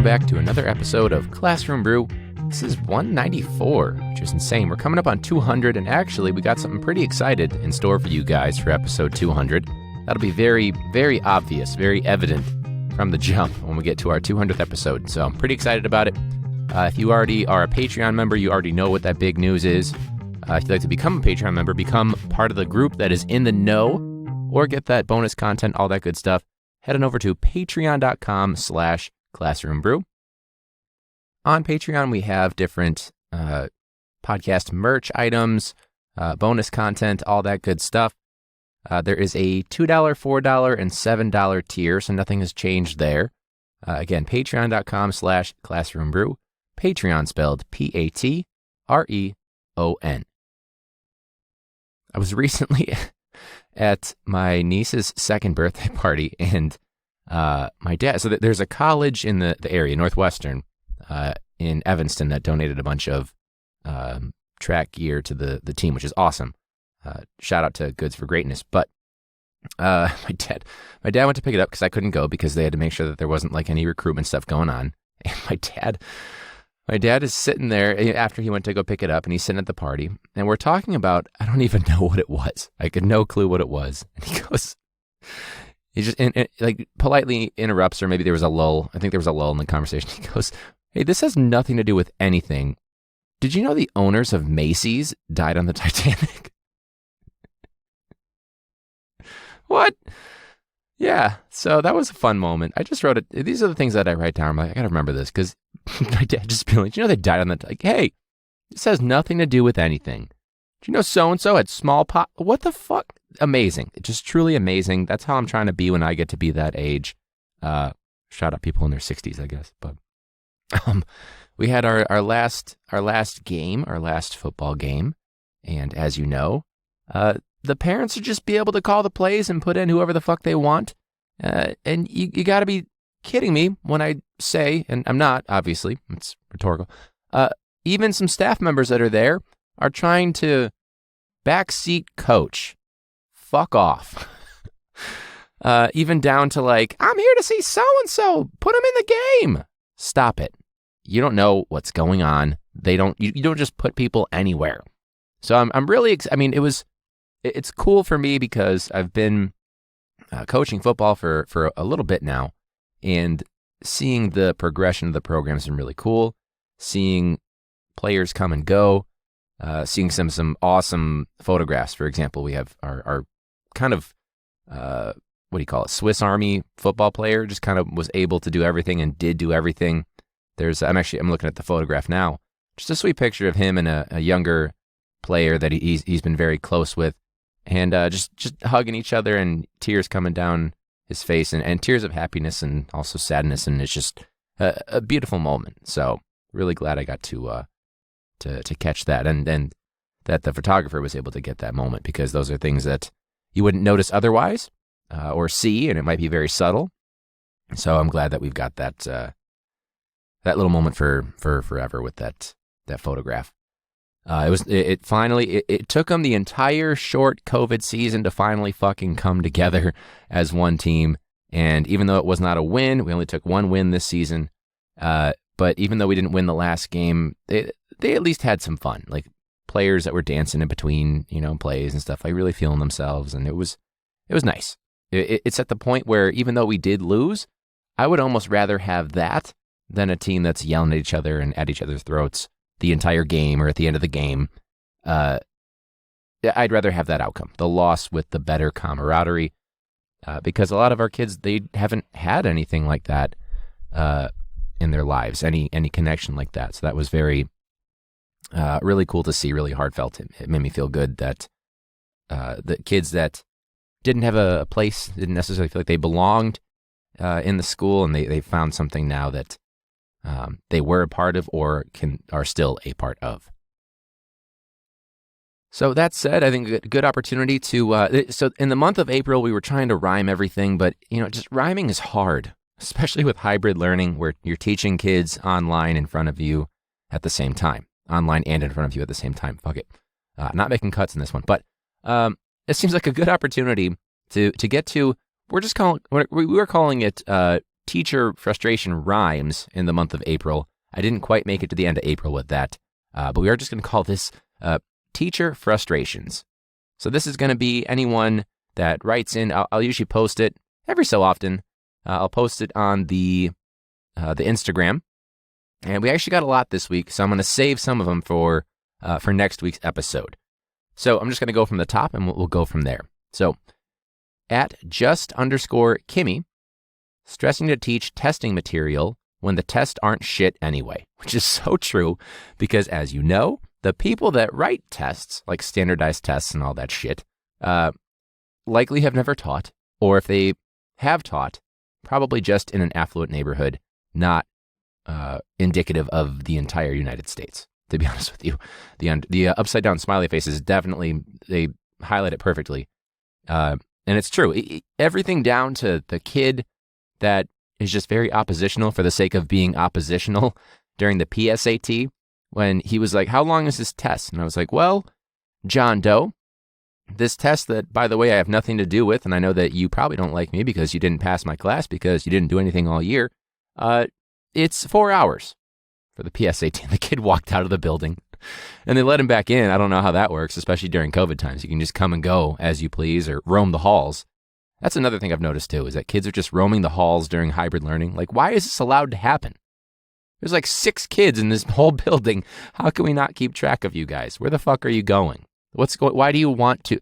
back to another episode of Classroom Brew. This is 194, which is insane. We're coming up on 200, and actually, we got something pretty excited in store for you guys for episode 200. That'll be very, very obvious, very evident from the jump when we get to our 200th episode. So I'm pretty excited about it. If you already are a Patreon member, you already know what that big news is. If you'd like to become a Patreon member, become part of the group that is in the know, or get that bonus content, all that good stuff, head on over to patreon.com/classroombrew. On Patreon, we have different podcast merch items, bonus content, all that good stuff. There is a $2, $4, and $7 tier, so nothing has changed there. Again, patreon.com/classroombrew. Patreon spelled Patreon. I was recently at my niece's second birthday party, and my dad, so there's a college in the area, Northwestern, in Evanston, that donated a bunch of track gear to the team, which is awesome. Shout out to Goods for Greatness. But my dad went to pick it up because I couldn't go because they had to make sure that there wasn't like any recruitment stuff going on. And my dad is sitting there after he went to go pick it up, and he's sitting at the party, and we're talking about, I don't even know what it was. I had no clue what it was. And he goes, he just like politely interrupts, or maybe there was a lull. I think there was a lull in the conversation. He goes, "Hey, this has nothing to do with anything. Did you know the owners of Macy's died on the Titanic?" What? Yeah, so that was a fun moment. I just wrote it. These are the things that I write down. I'm like, I gotta remember this, because my dad just being like, "You know they died on the," like, hey, this has nothing to do with anything. Do you know so-and-so had smallpox? What the fuck? Amazing. Just truly amazing. That's how I'm trying to be when I get to be that age. Shout out people in their 60s, I guess. But we had our last football game, and as you know, the parents should just be able to call the plays and put in whoever the fuck they want. And you got to be kidding me when I say, and I'm not, obviously, it's rhetorical, even some staff members that are there are trying to backseat coach. Fuck off. Even down to like, I'm here to see so-and-so. Put him in the game. Stop it. You don't know what's going on. You don't just put people anywhere. So I'm really, it's cool for me because I've been coaching football for a little bit now, and seeing the progression of the program has been really cool. Seeing players come and go, seeing some awesome photographs. For example, we have our kind of, what do you call it, Swiss Army football player, just kind of was able to do everything and did do everything. I'm looking at the photograph now. Just a sweet picture of him and a younger player that he's been very close with, and just hugging each other, and tears coming down his face, and tears of happiness and also sadness, and it's just a beautiful moment. So really glad I got to catch that, and that the photographer was able to get that moment, because those are things that you wouldn't notice otherwise or see, and it might be very subtle. So I'm glad that we've got that little moment for forever with that photograph. It took them the entire short COVID season to finally fucking come together as one team. And even though it was not a win, we only took one win this season. But even though we didn't win the last game, they at least had some fun. Like players that were dancing in between, plays and stuff, like really feeling themselves. And it was nice. It's at the point where even though we did lose, I would almost rather have that than a team that's yelling at each other and at each other's throats the entire game, or at the end of the game. I'd rather have that outcome, the loss with the better camaraderie, because a lot of our kids, they haven't had anything like that in their lives, any connection like that. So that was very, really cool to see, really heartfelt. It made me feel good that the kids that didn't have a place, didn't necessarily feel like they belonged in the school, and they found something now that they were a part of, or are still a part of. So that said, I think a good opportunity to, so in the month of April, we were trying to rhyme everything, but just rhyming is hard, especially with hybrid learning, where you're teaching kids online in front of you at the same time, online and in front of you at the same time. Fuck it. Not making cuts in this one, but it seems like a good opportunity to get to, we were calling it teacher frustration rhymes in the month of April. I didn't quite make it to the end of April with that, but we are just going to call this teacher frustrations. So this is going to be anyone that writes in. I'll usually post it every so often. I'll post it on the Instagram, and we actually got a lot this week, so I'm going to save some of them for next week's episode. So I'm just going to go from the top, and we'll go from there. So at @just_Kimmy, stressing to teach testing material when the tests aren't shit anyway, which is so true because, as you know, the people that write tests, like standardized tests and all that shit, likely have never taught, or if they have taught, probably just in an affluent neighborhood, not indicative of the entire United States, to be honest with you. The upside down smiley face is definitely, they highlight it perfectly. And it's true. Everything down to the kid that is just very oppositional for the sake of being oppositional during the PSAT, when he was like, how long is this test? And I was like, well, John Doe, this test that, by the way, I have nothing to do with, and I know that you probably don't like me because you didn't pass my class because you didn't do anything all year, it's 4 hours for the PSAT. And the kid walked out of the building, and they let him back in. I don't know how that works, especially during COVID times. You can just come and go as you please or roam the halls. That's another thing I've noticed, too, is that kids are just roaming the halls during hybrid learning. Like, why is this allowed to happen? There's like 6 kids in this whole building. How can we not keep track of you guys? Where the fuck are you going? Why do you want to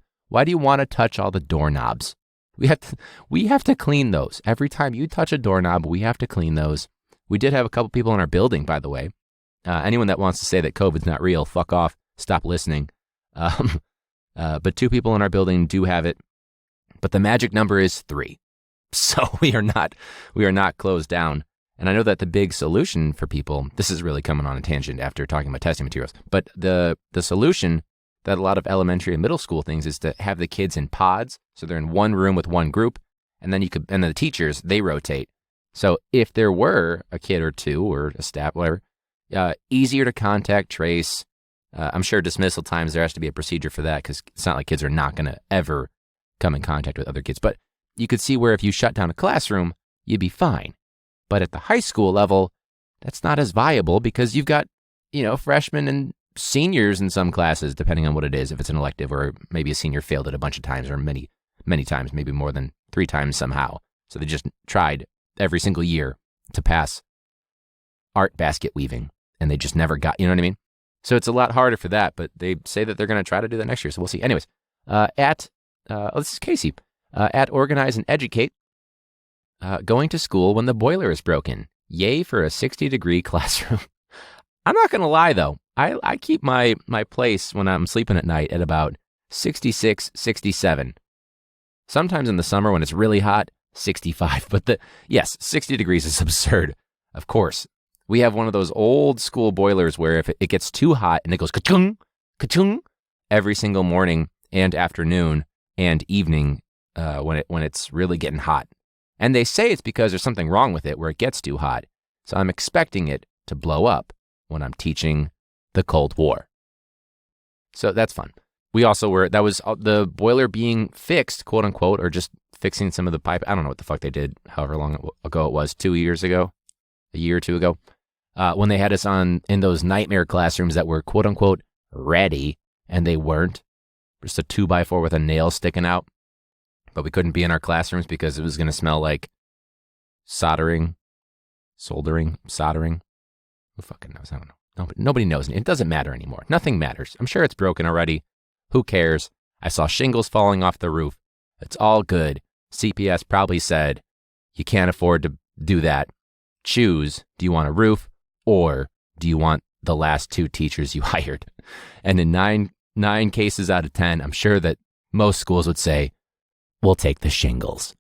touch all the doorknobs? We have to clean those. Every time you touch a doorknob, we have to clean those. We did have a couple people in our building, by the way. Anyone that wants to say that COVID's not real, fuck off. Stop listening. But 2 people in our building do have it. But the magic number is 3. So we are not closed down. And I know that the big solution for people, this is really coming on a tangent after talking about testing materials, but the solution that a lot of elementary and middle school things is to have the kids in pods. So they're in one room with one group, and then the teachers, they rotate. So if there were a kid or 2 or a staff, whatever, easier to contact, trace. I'm sure dismissal times, there has to be a procedure for that because it's not like kids are not going to ever come in contact with other kids. But you could see where if you shut down a classroom, you'd be fine. But at the high school level, that's not as viable because you've got, freshmen and seniors in some classes, depending on what it is, if it's an elective or maybe a senior failed it a bunch of times or many, many times, maybe more than 3 times somehow. So they just tried every single year to pass art basket weaving and they just never got, you know what I mean? So it's a lot harder for that, but they say that they're going to try to do that next year. So we'll see. Anyways, this is Casey, at Organize and Educate. Going to school when the boiler is broken. Yay for a 60-degree classroom. I'm not going to lie, though. I keep my place when I'm sleeping at night at about 66, 67. Sometimes in the summer when it's really hot, 65. But 60 degrees is absurd. Of course. We have one of those old school boilers where if it gets too hot and it goes ka-chung, ka-chung, every single morning and afternoon and evening when it's really getting hot. And they say it's because there's something wrong with it where it gets too hot. So I'm expecting it to blow up when I'm teaching the Cold War. So that's fun. We also that was the boiler being fixed, quote unquote, or just fixing some of the pipe. I don't know what the fuck they did, however long ago it was, 2 years ago, a year or 2 ago, when they had us in those nightmare classrooms that were, quote unquote, ready, and they weren't. Just a 2x4 with a nail sticking out. But we couldn't be in our classrooms because it was going to smell like soldering. Who fucking knows? I don't know. Nobody knows. It doesn't matter anymore. Nothing matters. I'm sure it's broken already. Who cares? I saw shingles falling off the roof. It's all good. CPS probably said, you can't afford to do that. Choose, do you want a roof or do you want the last 2 teachers you hired? And in nine cases out of 10, I'm sure that most schools would say, we'll take the shingles.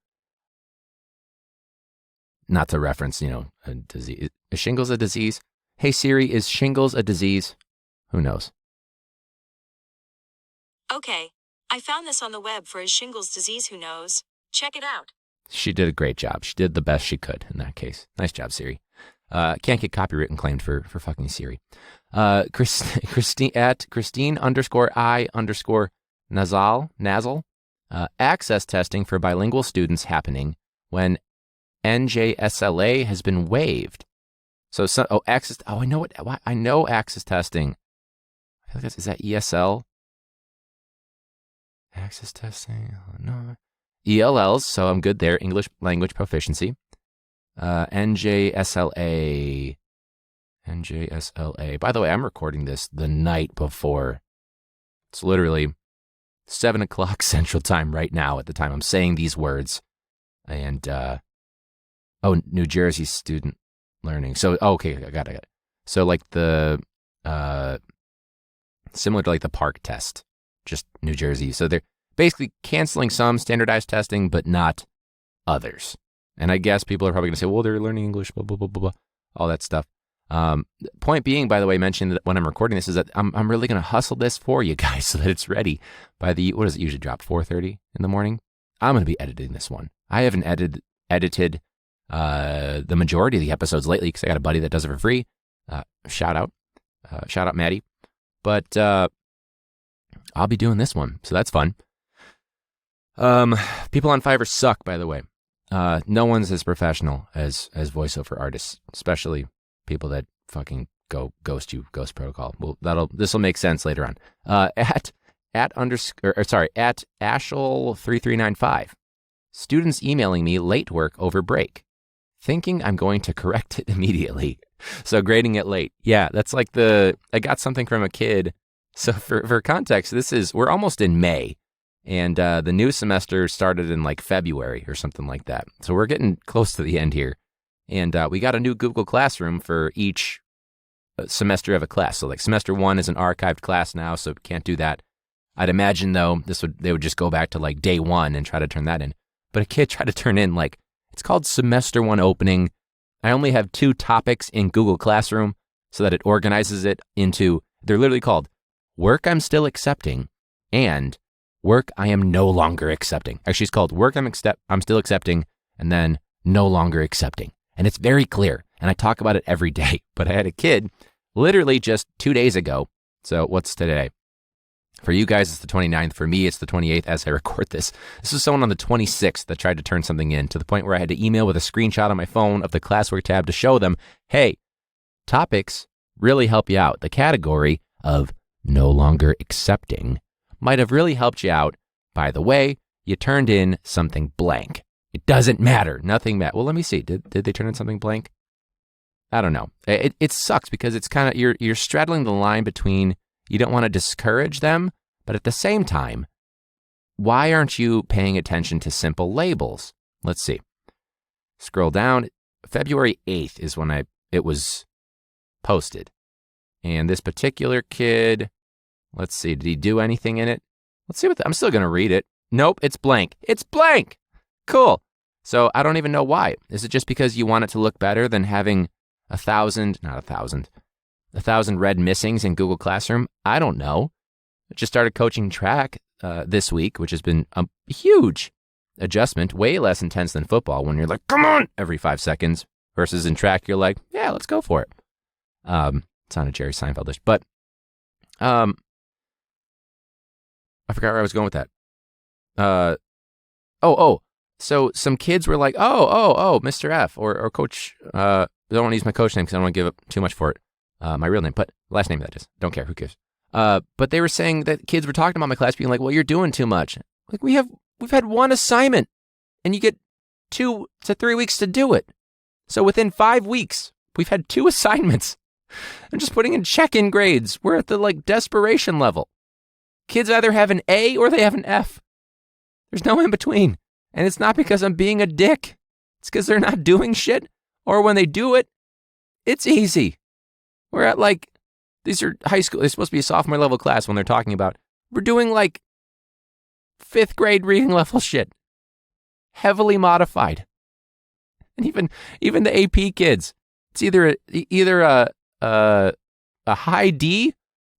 Not to reference, a disease. Is shingles a disease? Hey Siri, is shingles a disease? Who knows? Okay, I found this on the web for Is Shingles disease, who knows? Check it out. She did a great job. She did the best she could in that case. Nice job, Siri. Can't get copyright claimed for fucking Siri. Christine at Christine_I_Nazal. Access testing for bilingual students happening when NJSLA has been waived. So, access. Oh, I know access testing. I feel like is that ESL? Access testing. Oh, no. ELLs. So I'm good there. English language proficiency. NJSLA. NJSLA. By the way, I'm recording this the night before. It's literally 7 o'clock Central Time right now at the time I'm saying these words. And, New Jersey student learning. So, okay, I got it. So, like similar to like the park test, just New Jersey. So they're basically canceling some standardized testing, but not others. And I guess people are probably going to say, well, they're learning English, blah, blah, blah, blah, blah, all that stuff. Point being, by the way, mentioned that when I'm recording this is that I'm really going to hustle this for you guys so that it's ready by what does it usually drop, 4:30 in the morning? I'm going to be editing this one. I haven't edited the majority of the episodes lately because I got a buddy that does it for free. Shout out Maddie. But I'll be doing this one, so that's fun. People on Fiverr suck, by the way. No one's as professional as voiceover artists, especially people that fucking ghost protocol. Well, this will make sense later on. At Ashel3395, students emailing me late work over break, thinking I'm going to correct it immediately. So grading it late. Yeah, that's like I got something from a kid. So for context, we're almost in May. And the new semester started in like February or something like that. So we're getting close to the end here. And we got a new Google Classroom for each semester of a class. So like semester 1 is an archived class now, so can't do that. I'd imagine though, they would just go back to like day 1 and try to turn that in. But a kid tried to turn in like, it's called semester 1 opening. I only have 2 topics in Google Classroom so that it organizes it into, they're literally called work I'm still accepting and work I am no longer accepting. Actually, it's called work I'm still accepting and then no longer accepting. And it's very clear. And I talk about it every day. But I had a kid literally just 2 days ago. So what's today? For you guys, it's the 29th. For me, it's the 28th as I record this. This was someone on the 26th that tried to turn something in to the point where I had to email with a screenshot on my phone of the classwork tab to show them, hey, topics really help you out. The category of no longer accepting might have really helped you out. By the way, you turned in something blank. It doesn't matter. Nothing matters. Well, let me see. Did they turn in something blank? I don't know. It sucks because it's kind of, you're straddling the line between you don't want to discourage them, but at the same time, why aren't you paying attention to simple labels? Let's see. Scroll down. February 8th is when it was posted. And this particular kid, let's see, did he do anything in it? Let's see I'm still going to read it. Nope, it's blank. It's blank. Cool. So I don't even know why. Is it just because you want it to look better than having 1,000 red missings in Google Classroom? I don't know. I just started coaching track this week, which has been a huge adjustment, way less intense than football when you're like, come on, every 5 seconds, versus in track, you're like, yeah, let's go for it. Sounded Jerry Seinfeldish, but I forgot where I was going with that. So some kids were like, Mr. F or Coach, I don't want to use my coach name because I don't want to give up too much for it. My real name, but last name that is. Don't care, who cares? But they were saying that kids were talking about my class being like, well, you're doing too much. Like we've had 1 assignment and you get 2 to 3 weeks to do it. So within 5 weeks, we've had 2 assignments. I'm just putting in check-in grades. We're at the like desperation level. Kids either have an A or they have an F. There's no in between. And it's not because I'm being a dick. It's because they're not doing shit. Or when they do it, it's easy. We're at like, these are high school. It's supposed to be a sophomore level class when they're talking about, we're doing like 5th grade reading level shit. Heavily modified. And even the AP kids, it's either a high D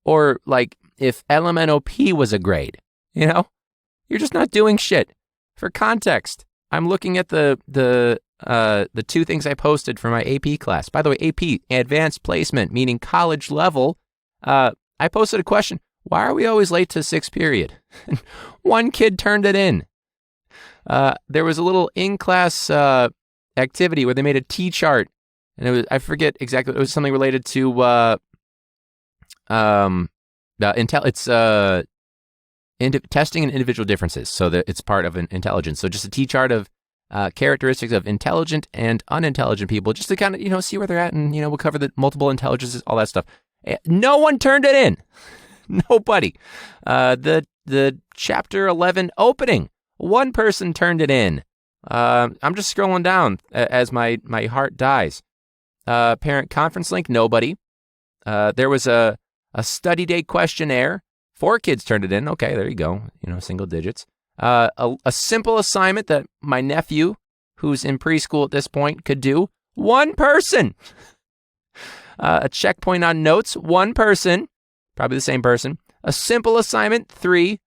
or like if LMNOP was a grade, you know? You're just not doing shit. For context, I'm looking at the 2 things I posted for my AP class. By the way, AP, advanced placement, meaning college level. I posted a question, why are we always late to 6th period? 1 kid turned it in. There was a little in-class activity where they made a T chart, and it was, I forget exactly, it was something related to testing and individual differences, so that it's part of an intelligence. So just a T chart of characteristics of intelligent and unintelligent people, just to kind of, see where they're at, and, we'll cover the multiple intelligences, all that stuff. No one turned it in. Nobody. The chapter 11 opening, one person turned it in. I'm just scrolling down as my heart dies. Parent conference link, nobody. There was a study day questionnaire. 4 kids turned it in. Okay, there you go. Single digits. A simple assignment that my nephew, who's in preschool at this point, could do. 1 person. A checkpoint on notes. 1 person. Probably the same person. A simple assignment. 3.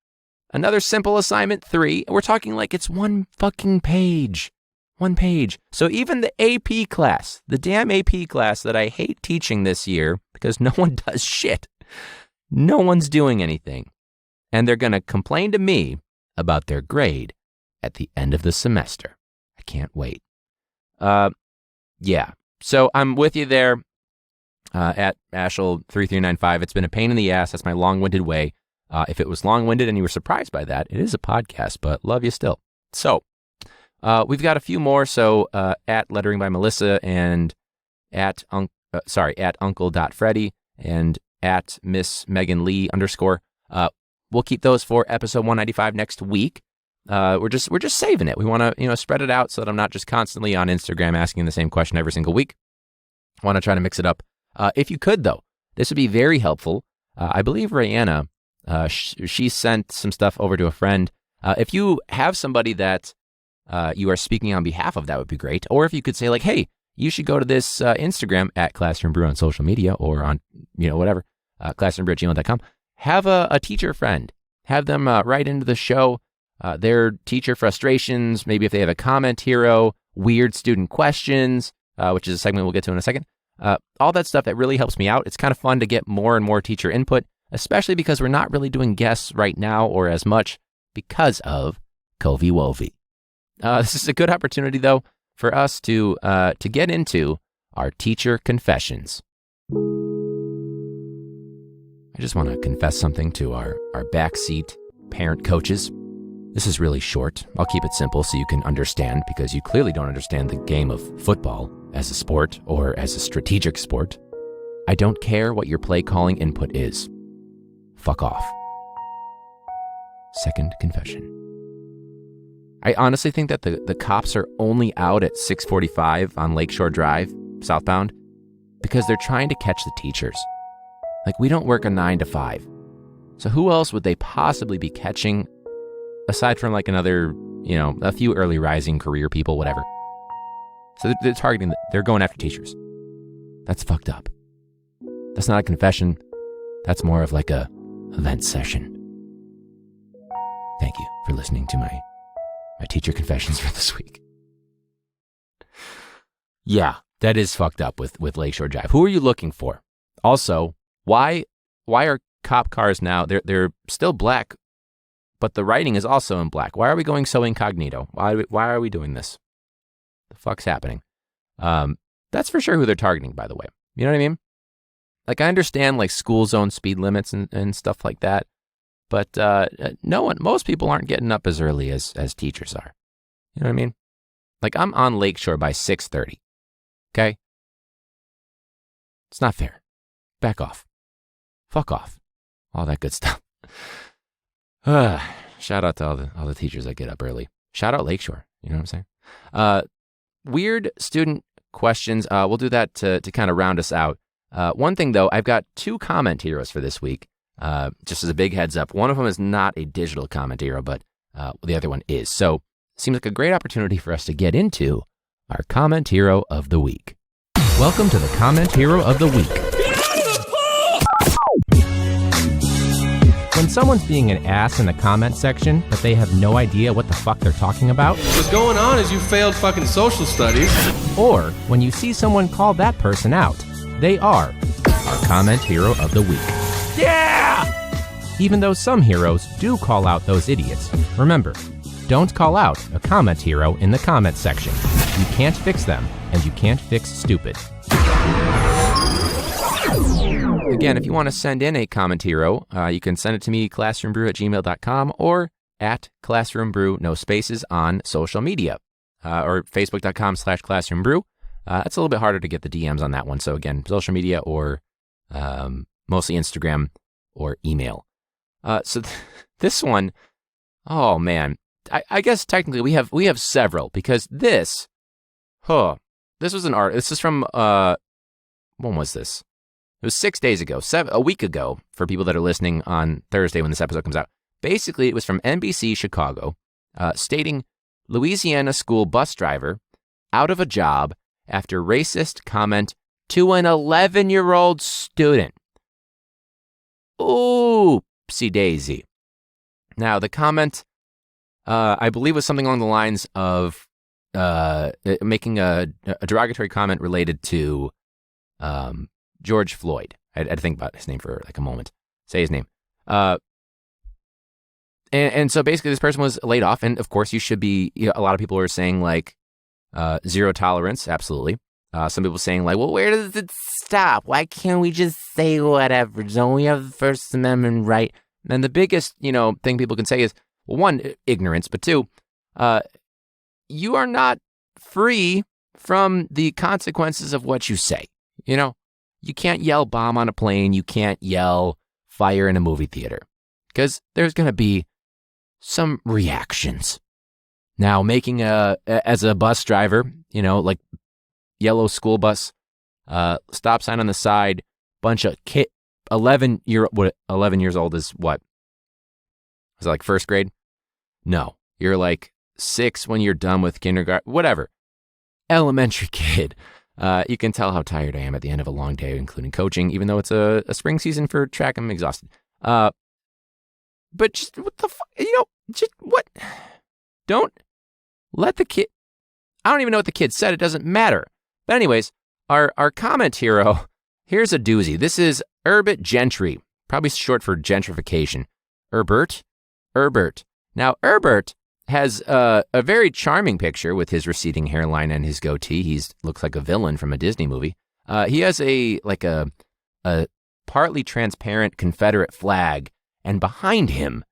Another simple assignment. 3. We're talking like it's 1 fucking page. 1 page. So even the AP class, the damn AP class that I hate teaching this year because no one does shit. No one's doing anything. And they're going to complain to me about their grade at the end of the semester. I can't wait. Yeah. So I'm with you there at Ashel3395. It's been a pain in the ass. That's my long-winded way. If it was long-winded and you were surprised by that, it is a podcast, but love you still. So we've got a few more. So at Lettering by Melissa and at uncle.freddy and at Miss Megan Lee _. We'll keep those for episode 195 next week. We're just saving it. We want to spread it out so that I'm not just constantly on Instagram asking the same question every single week. I want to try to mix it up. If you could, though, this would be very helpful. I believe Rayanna, she sent some stuff over to a friend. If you have somebody that you are speaking on behalf of, that would be great. Or if you could say, like, hey, you should go to this Instagram at Classroom Brew on social media, or on, whatever, classroombrew@gmail.com. Have a teacher friend. Have them write into the show their teacher frustrations, maybe if they have a comment hero, weird student questions, which is a segment we'll get to in a second. All that stuff that really helps me out. It's kind of fun to get more and more teacher input, especially because we're not really doing guests right now or as much because of Covey Wovey. This is a good opportunity, though, for us to get into our teacher confessions. I just want to confess something to our backseat parent coaches. This is really short. I'll keep it simple so you can understand, because you clearly don't understand the game of football as a sport or as a strategic sport. I don't care what your play calling input is. Fuck off. Second confession. I honestly think that the cops are only out at 6:45 on Lakeshore Drive, southbound, because they're trying to catch the teachers. Like, we don't work a 9 to 5. So who else would they possibly be catching aside from like another, a few early rising career people, whatever. So they're targeting, they're going after teachers. That's fucked up. That's not a confession. That's more of like a vent session. Thank you for listening to my teacher confessions for this week. Yeah, that is fucked up with Lakeshore Drive. Who are you looking for? Also, why are cop cars now, they're still black, but the writing is also in black? Why are we going so incognito? Why are we doing this? The fuck's happening? That's for sure who they're targeting, by the way. You know what I mean? Like, I understand like school zone speed limits and stuff like that, but most people aren't getting up as early as teachers are. You know what I mean? Like, I'm on Lakeshore by 6:30. Okay? It's not fair. Back off. Fuck off. All that good stuff. Shout out to all the teachers that get up early. Shout out Lakeshore. You know what I'm saying? Weird student questions. We'll do that to kind of round us out. One thing, though, I've got 2 comment heroes for this week. Just as a big heads up. One of them is not a digital comment hero, but the other one is. So, seems like a great opportunity for us to get into our comment hero of the week. Welcome to the comment hero of the week. When someone's being an ass in the comment section, but they have no idea what the fuck they're talking about. What's going on is you failed fucking social studies. Or when you see someone call that person out, they are our comment hero of the week. Yeah! Even though some heroes do call out those idiots, remember, don't call out a comment hero in the comment section. You can't fix them, and you can't fix stupid. Again, if you want to send in a comment hero, you can send it to me, classroombrew@gmail.com, or at classroombrew, no spaces, on social media, or facebook.com/classroombrew. It's a little bit harder to get the DMs on that one. So again, social media or mostly Instagram or email. This one, oh man, I guess technically we have several, because this was an art. This is from, when was this? It was 6 days ago, a week ago, for people that are listening on Thursday when this episode comes out. Basically, it was from NBC Chicago, stating Louisiana school bus driver out of a job after racist comment to an 11-year-old student. Oopsie daisy. Now, the comment, I believe, was something along the lines of making a derogatory comment related to George Floyd. I had to think about his name for like a moment. Say his name. And so basically this person was laid off. And of course you should be, a lot of people were saying like zero tolerance. Absolutely. Some people saying like, well, where does it stop? Why can't we just say whatever? Don't we have the First Amendment right? And the biggest, thing people can say is, well, one, ignorance, but two, you are not free from the consequences of what you say. You can't yell bomb on a plane. You can't yell fire in a movie theater, because there's going to be some reactions. Now, making as a bus driver, like yellow school bus, stop sign on the side, bunch of 11 years old is what? Was it like first grade? No, you're like 6 when you're done with kindergarten, whatever. Elementary kid. You can tell how tired I am at the end of a long day, including coaching, even though it's a spring season for track. I'm exhausted. But just what the fuck, just what? Don't let the kid, I don't even know what the kid said. It doesn't matter. But anyways, our comment hero, here's a doozy. This is Herbert Gentry, probably short for gentrification. Herbert. Now, Herbert has a very charming picture with his receding hairline and his goatee. He looks like a villain from a Disney movie. He has a partly transparent Confederate flag, and behind him,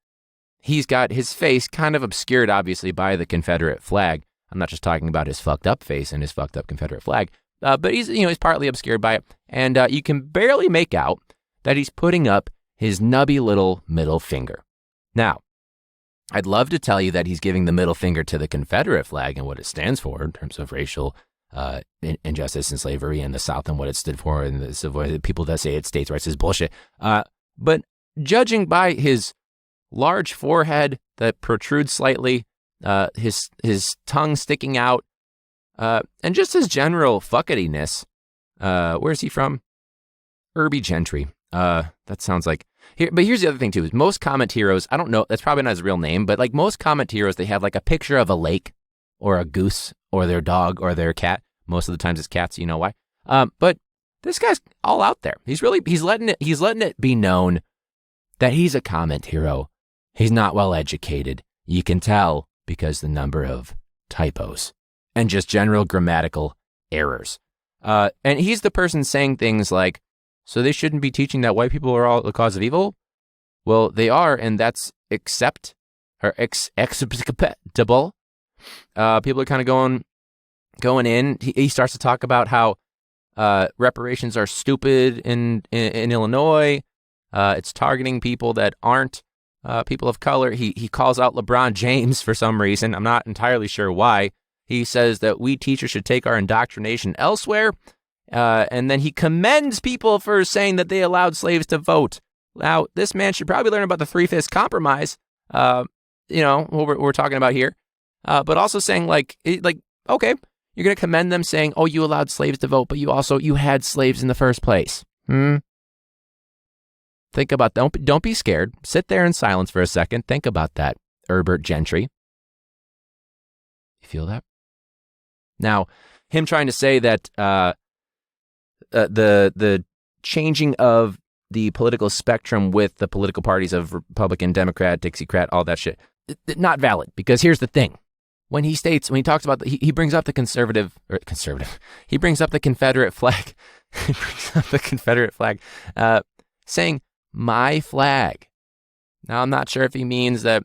he's got his face kind of obscured, obviously, by the Confederate flag. I'm not just talking about his fucked up face and his fucked up Confederate flag, but he's partly obscured by it, and you can barely make out that he's putting up his nubby little middle finger. Now, I'd love to tell you that he's giving the middle finger to the Confederate flag and what it stands for in terms of racial injustice and slavery in the South and what it stood for, and the civil people that say it's states' rights is bullshit. But judging by his large forehead that protrudes slightly, his tongue sticking out, and just his general fuckettiness, where's he from? Herbie Gentry. That sounds like... But here's the other thing, too, is most comment heroes, I don't know, that's probably not his real name, but like most comment heroes, they have like a picture of a lake or a goose or their dog or their cat. Most of the times it's cats, you know why. But this guy's all out there. He's letting it be known that he's a comment hero. He's not well educated. You can tell because the number of typos and just general grammatical errors. And he's the person saying things like, so they shouldn't be teaching that white people are all the cause of evil? Well, they are, and that's acceptable. People are kind of going in. He starts to talk about how reparations are stupid in Illinois. It's targeting people that aren't people of color. He calls out LeBron James for some reason. I'm not entirely sure why. He says that we teachers should take our indoctrination elsewhere. And then he commends people for saying that they allowed slaves to vote. Now, this man should probably learn about the Three-Fifths Compromise, what we're talking about here. But also saying like, okay, you're going to commend them saying, oh, you allowed slaves to vote, but you had slaves in the first place. Think about, don't be scared. Sit there in silence for a second. Think about that, Herbert Gentry. You feel that? Now, him trying to say that the changing of the political spectrum with the political parties of Republican, Democrat, Dixiecrat, all that shit, not valid. Because here's the thing. when he talks about, he brings up the he brings up the Confederate flag. He brings up the Confederate flag, saying, my flag. Now, I'm not sure if he means that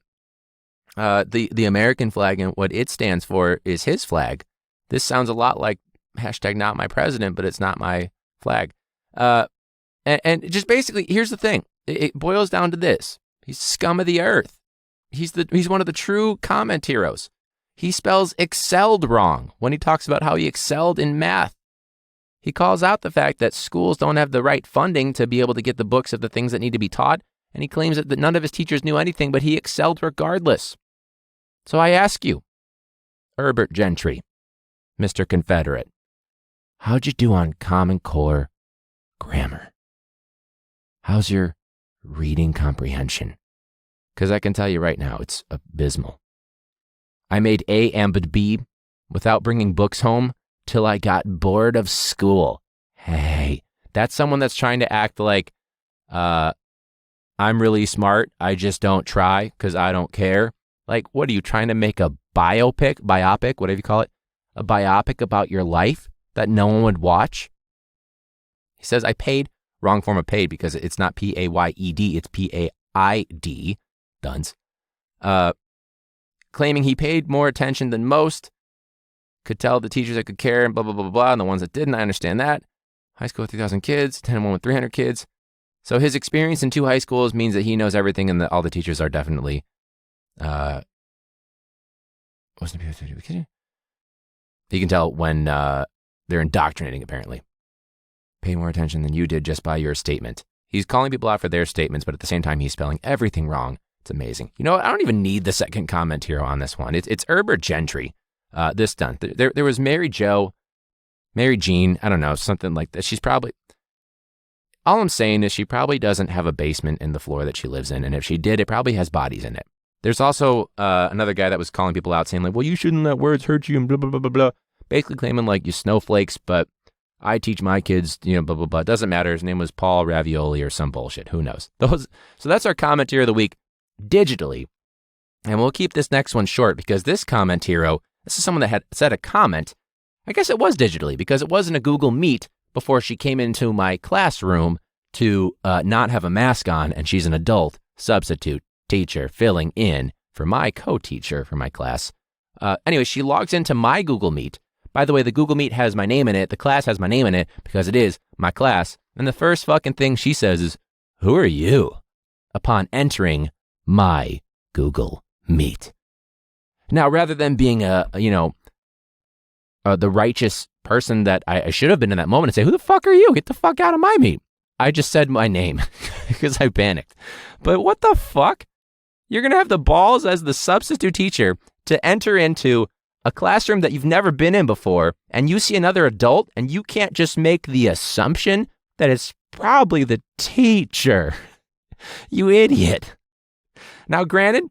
the American flag and what it stands for is his flag. This sounds a lot like hashtag not my president, but it's not my flag. And just basically, here's the thing. It boils down to this. He's scum of the earth. He's one of the true comment heroes. He spells excelled wrong when he talks about how he excelled in math. He calls out the fact that schools don't have the right funding to be able to get the books of the things that need to be taught, and he claims that none of his teachers knew anything, but he excelled regardless. So I ask you, Herbert Gentry, Mr. Confederate, how'd you do on Common Core grammar? How's your reading comprehension? Because I can tell you right now, it's abysmal. I made A and B without bringing books home till I got bored of school. Hey, that's someone that's trying to act like, I'm really smart, I just don't try because I don't care. Like, what are you trying to make a biopic, whatever you call it, a biopic about your life that no one would watch? He says, I paid, wrong form of paid because it's not P-A-Y-E-D, it's P-A-I-D, duns. Claiming he paid more attention than most, could tell the teachers that could care and blah, blah, blah, blah, and the ones that didn't, I understand that. High school with 3,000 kids, 10 one with 300 kids. So his experience in 2 high schools means that he knows everything and that all the teachers are definitely, you can tell when they're indoctrinating, apparently. Pay more attention than you did just by your statement. He's calling people out for their statements, but at the same time, he's spelling everything wrong. It's amazing. You know what? I don't even need the second comment hero on this one. It's Herbert Gentry. This done. There was Mary Jean, I don't know, something like that. She's probably, all I'm saying is she probably doesn't have a basement in the floor that she lives in. And if she did, it probably has bodies in it. There's also another guy that was calling people out saying like, well, you shouldn't let words hurt you and blah, blah, blah, blah, blah. Basically claiming like you snowflakes, but I teach my kids, blah, blah, blah. It doesn't matter. His name was Paul Ravioli or some bullshit. Who knows? So that's our comment hero of the week digitally. And we'll keep this next one short because this comment hero, this is someone that had said a comment. I guess it was digitally because it wasn't a Google Meet before she came into my classroom to not have a mask on, and she's an adult substitute teacher filling in for my co-teacher for my class. Anyway, she logs into my Google Meet. By the way, the Google Meet has my name in it. The class has my name in it because it is my class. And the first fucking thing she says is, "Who are you?" upon entering my Google Meet. Now, rather than being the righteous person that I should have been in that moment and say, "Who the fuck are you? Get the fuck out of my meet." I just said my name because I panicked. But what the fuck? You're going to have the balls as the substitute teacher to enter into a classroom that you've never been in before, and you see another adult, and you can't just make the assumption that it's probably the teacher. You idiot. Now, granted,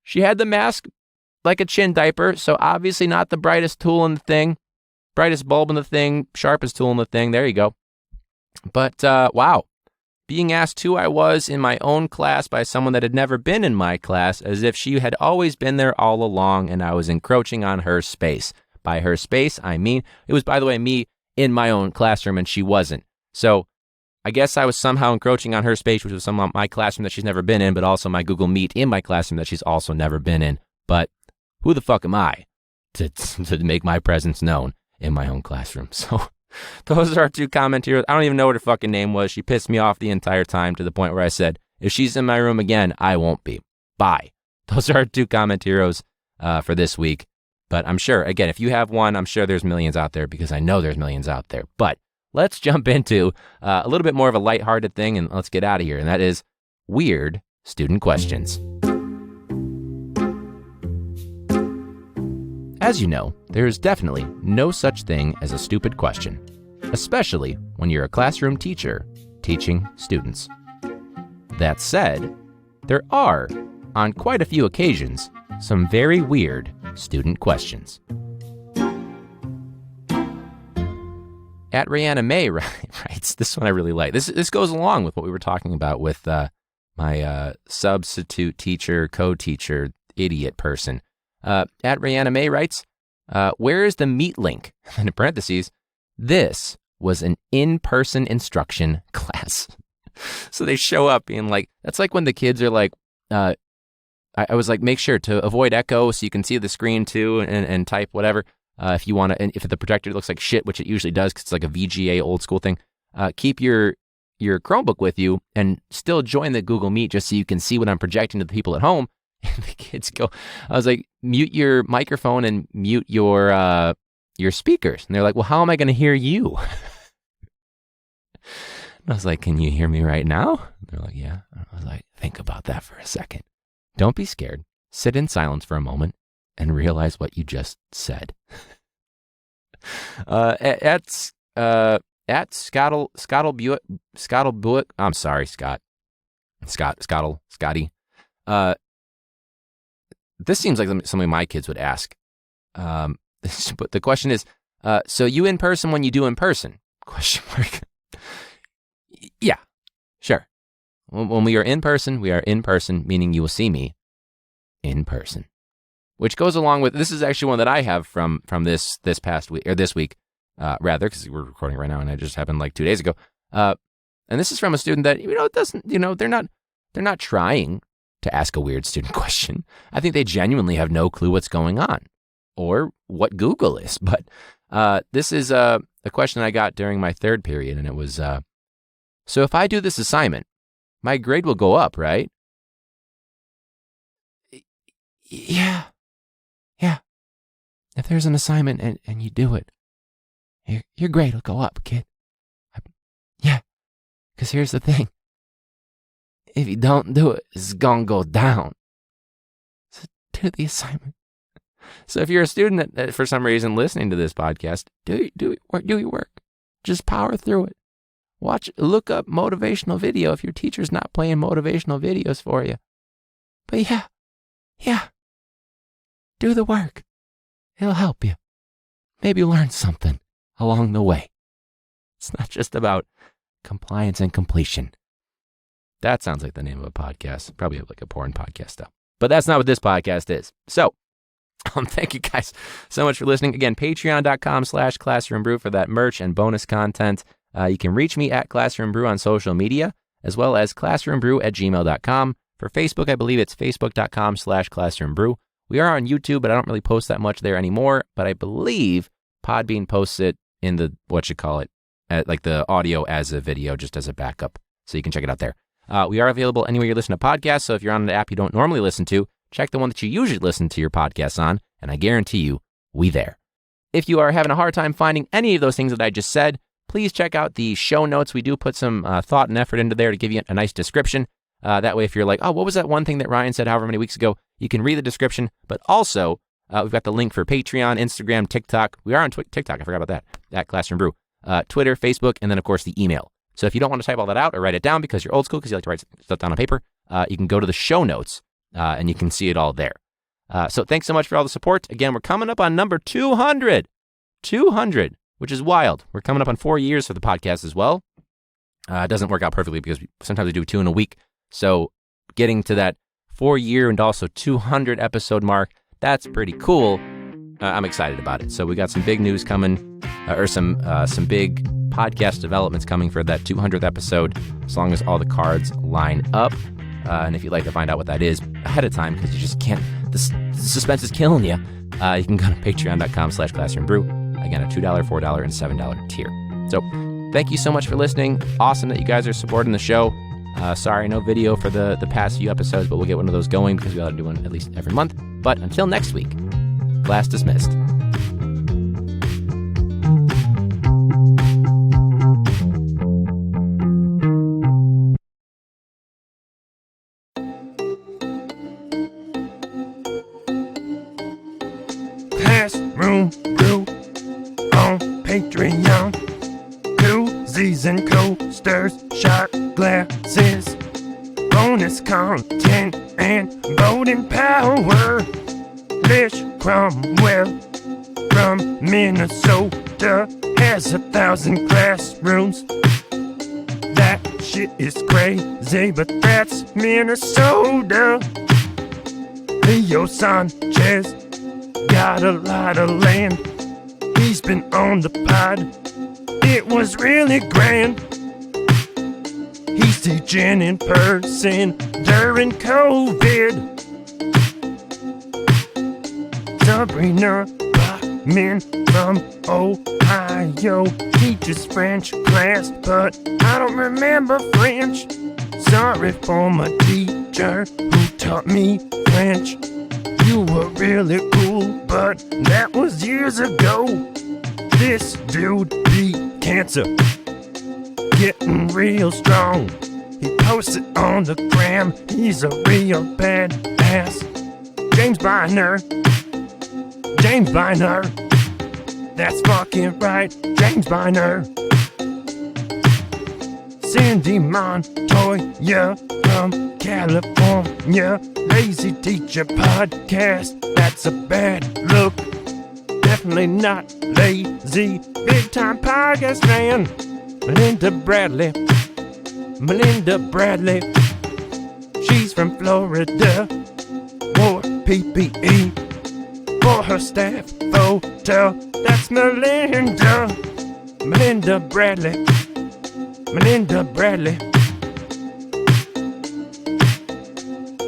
she had the mask like a chin diaper, so obviously not the brightest tool in the thing, brightest bulb in the thing, sharpest tool in the thing. There you go. But wow, being asked who I was in my own class by someone that had never been in my class, as if she had always been there all along and I was encroaching on her space. By her space, I mean, it was, by the way, me in my own classroom and she wasn't. So I guess I was somehow encroaching on her space, which was some of my classroom that she's never been in, but also my Google Meet in my classroom that she's also never been in. But who the fuck am I to make my presence known in my own classroom? So those are our two comment heroes. I don't even know what her fucking name was. She pissed me off the entire time to the point where I said, if she's in my room again, I won't be. Bye. Those are our two comment heroes for this week. But I'm sure, again, if you have one, I'm sure there's millions out there because I know there's millions out there. But let's jump into a little bit more of a lighthearted thing and let's get out of here. And that is weird student questions. As you know, there is definitely no such thing as a stupid question, especially when you're a classroom teacher teaching students. That said, there are, on quite a few occasions, some very weird student questions. At Rihanna May writes, this one I really like. This goes along with what we were talking about with my substitute teacher, co-teacher, idiot person. At Rihanna May writes, where is the meet link? And in parentheses, this was an in-person instruction class. So they show up being like, that's like when the kids are like, I was like, make sure to avoid echo so you can see the screen too and type whatever. If you want to, and if the projector looks like shit, which it usually does because it's like a VGA old school thing, keep your Chromebook with you and still join the Google Meet just so you can see what I'm projecting to the people at home. And the kids go, I was like, mute your microphone and mute your speakers. And they're like, well, how am I going to hear you? And I was like, can you hear me right now? And they're like, yeah. And I was like, think about that for a second. Don't be scared. Sit in silence for a moment and realize what you just said. At Scottle Buick. I'm sorry, Scotty. This seems like something my kids would ask. But the question is, so you in person when you do in person? Question mark. Yeah, sure. When we are in person, meaning you will see me in person. Which goes along with, this is actually one that I have from this past week, or this week, rather, because we're recording right now and it just happened like 2 days ago. And this is from a student that, they're not trying to ask a weird student question. I think they genuinely have no clue what's going on or what Google is. But this is a question I got during my third period, and it was, so if I do this assignment, my grade will go up, right? Yeah. If there's an assignment and you do it, your grade will go up, kid. Yeah, because here's the thing. If you don't do it, it's going to go down. So do the assignment. So if you're a student that for some reason listening to this podcast, do your work. Just power through it. Look up motivational video if your teacher's not playing motivational videos for you. But yeah, do the work. It'll help you. Maybe learn something along the way. It's not just about compliance and completion. That sounds like the name of a podcast. Probably like a porn podcast, though. But that's not what this podcast is. So, thank you guys so much for listening. Again, patreon.com/classroombrew for that merch and bonus content. You can reach me at classroombrew on social media, as well as classroombrew@gmail.com. For Facebook, I believe it's facebook.com/classroombrew. We are on YouTube, but I don't really post that much there anymore. But I believe Podbean posts it in the, like the audio as a video, just as a backup. So you can check it out there. We are available anywhere you listen to podcasts. So if you're on an app you don't normally listen to, check the one that you usually listen to your podcasts on, and I guarantee you, we there. If you are having a hard time finding any of those things that I just said, please check out the show notes. We do put some thought and effort into there to give you a nice description. That way, if you're like, oh, what was that one thing that Ryan said however many weeks ago, you can read the description. But also, we've got the link for Patreon, Instagram, TikTok. We are on TikTok. I forgot about that. At Classroom Brew. Twitter, Facebook, and then, of course, the email. So if you don't want to type all that out or write it down because you're old school, because you like to write stuff down on paper, you can go to the show notes and you can see it all there. So thanks so much for all the support. Again, we're coming up on number 200. 200, which is wild. We're coming up on 4 years for the podcast as well. It doesn't work out perfectly because sometimes we do 2 in a week. So getting to that 4-year and also 200 episode mark, that's pretty cool. I'm excited about it. So we got some big news coming, or some big podcast developments coming for that 200th episode, as long as all the cards line up. And if you'd like to find out what that is ahead of time, because you just can't, the suspense is killing you, you can go to patreon.com/classroombrew. Again, a $2, $4, and $7 tier. So thank you so much for listening. Awesome that you guys are supporting the show. Sorry, no video for the past few episodes, but we'll get one of those going because we ought to do one at least every month. But until next week, class dismissed. Classroom Brew on Patreon. Doozies and coasters, shot glasses, bonus content and voting power. Lish Cromwell from Minnesota has 1,000 classrooms. That shit is crazy, but that's Minnesota. Leo Sanchez got a lot of land. He's been on the pod. It was really grand. He's teaching in person during COVID. Sabrina Bachman from Ohio teaches French class, but I don't remember French. Sorry for my teacher who taught me French. You were really cool, but that was years ago. This dude beat cancer, getting real strong. He posts it on the gram. He's a real badass. James Biner. James Biner. That's fucking right. James Biner. Cindy Montoya from California. Lazy Teacher Podcast. That's a bad look. Definitely not lazy. Big time podcast fan. Melinda Bradley. Melinda Bradley. She's from Florida. Wore PPE for her staff photo. That's Melinda. Melinda Bradley. Melinda Bradley.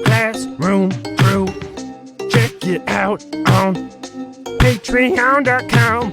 Classroom Crew. Check it out on Patreon.com.